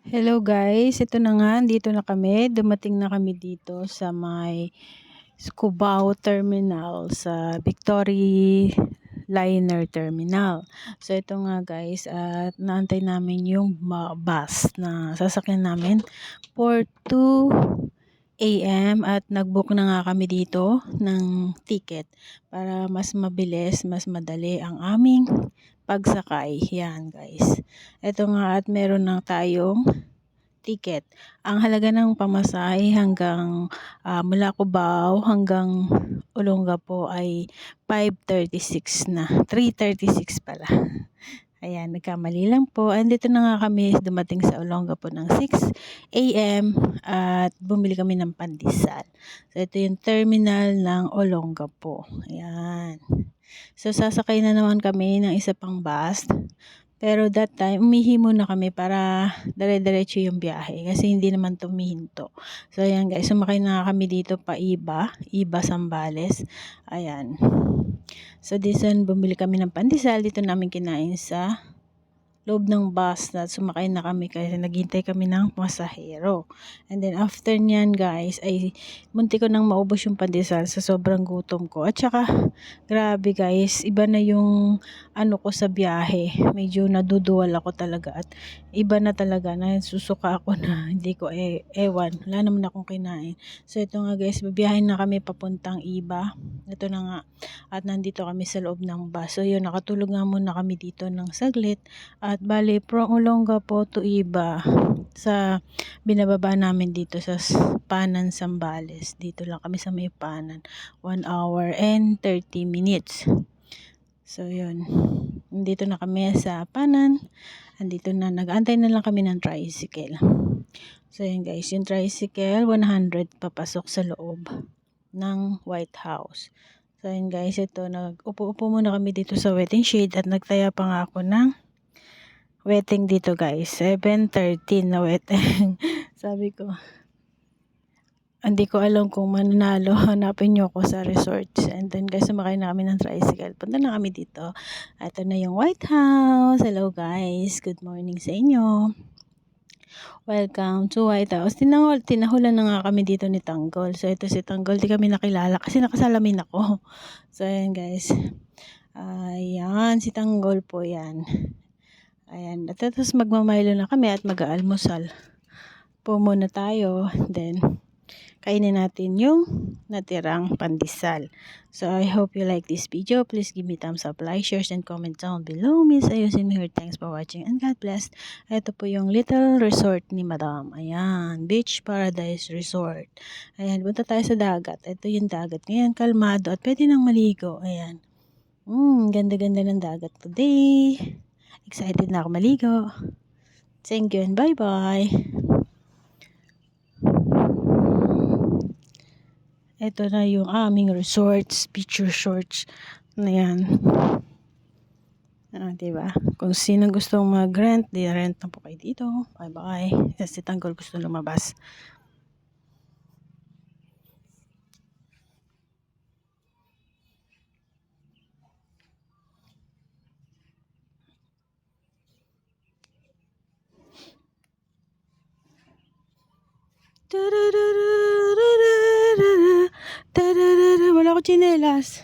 Hello guys, ito na nga, dito na kami. Dumating na kami dito sa may Cubao Terminal sa Victory Liner Terminal. So ito nga guys, at naantay namin yung bus na sasakyan namin for 2 AM at nag-book na nga kami dito ng ticket para mas mabilis, mas madali ang aming pagsakay. Yan guys. Ito nga at meron na tayong ticket. Ang halaga ng pamasahe hanggang mula Cubao hanggang Olongapo ay 536 na. 336 pala. Ayan, nagkamali lang po. Andito na nga kami dumating sa Olongapo ng 6 AM at bumili kami ng pandesal. So, ito yung terminal ng Olongapo. Ayan. So, sasakay na naman kami ng isa pang bus. Pero that time, umihi muna kami para dire-diretso yung biyahe kasi hindi naman tumihinto. So, ayan guys, sumakay na kami dito pa Iba Zambales. Ayan. So, this one, bumili kami ng pandesal. Dito namin kinain sa loob ng bus na sumakay na kami kasi naghintay kami ng pasahero. And then after nyan guys ay munti ko nang maubos yung pandesal sa sobrang gutom ko. At saka grabe guys, iba na yung ano ko sa biyahe. Medyo naduduwal ako talaga at iba na talaga na susuka ako na hindi ko ewan. Wala naman akong kinain. So ito nga guys, babiyahin na kami papuntang Iba. Ito na nga. At nandito kami sa loob ng bus. So yun, nakatulog nga muna kami dito ng saglit. At bali, from Olongapo to Iba, sa binababa namin dito sa Panan, Zambales. Dito lang kami sa may Panan. 1 hour and 30 minutes. So, yun. Dito na kami sa Panan. Andito na, nag-aantay na lang kami ng tricycle. So, yun guys, yung tricycle, 100 papasok sa loob ng White House. So, yun guys, ito, nag-upo-upo muna kami dito sa waiting shade at nagtaya pa nga ako ng waiting dito guys. 7:13 na waiting. Sabi ko, hindi ko alam kung mananalo. Hanapin nyo ako sa resorts. And then guys, sumakay na kami ng tricycle. Punta na kami dito. Ito na yung White House. Hello guys. Good morning sa inyo. Welcome to White House. Tinahulan na nga kami dito ni Tanggol. So ito si Tanggol. Di kami nakilala kasi nakasalamin ako. So ayan guys. Ayan. Si Tanggol po yan. Ayan. At tapos magmamaylo na kami at mag-aalmusal. Po muna tayo. Then kainin natin yung natirang pandesal. So, I hope you like this video. Please give me thumbs up, like, shares, and comment down below. Miss Ayusin here. Thanks for watching and God bless. Ito po yung little resort ni Madam. Ayan. Beach Paradise Resort. Ayan. Punta tayo sa dagat. Ito yung dagat. Ngayon, kalmado at pwede nang maligo. Ayan. Ganda-ganda ng dagat today. Excited na ako maligo. Thank you and bye-bye. Ito na yung aming resorts, beach resorts na yan. Diba? Kung sino gustong mag-rent, rent na po kayo dito. Bye-bye. Kasi Tanggol gusto lumabas. Wala ko tsinelas.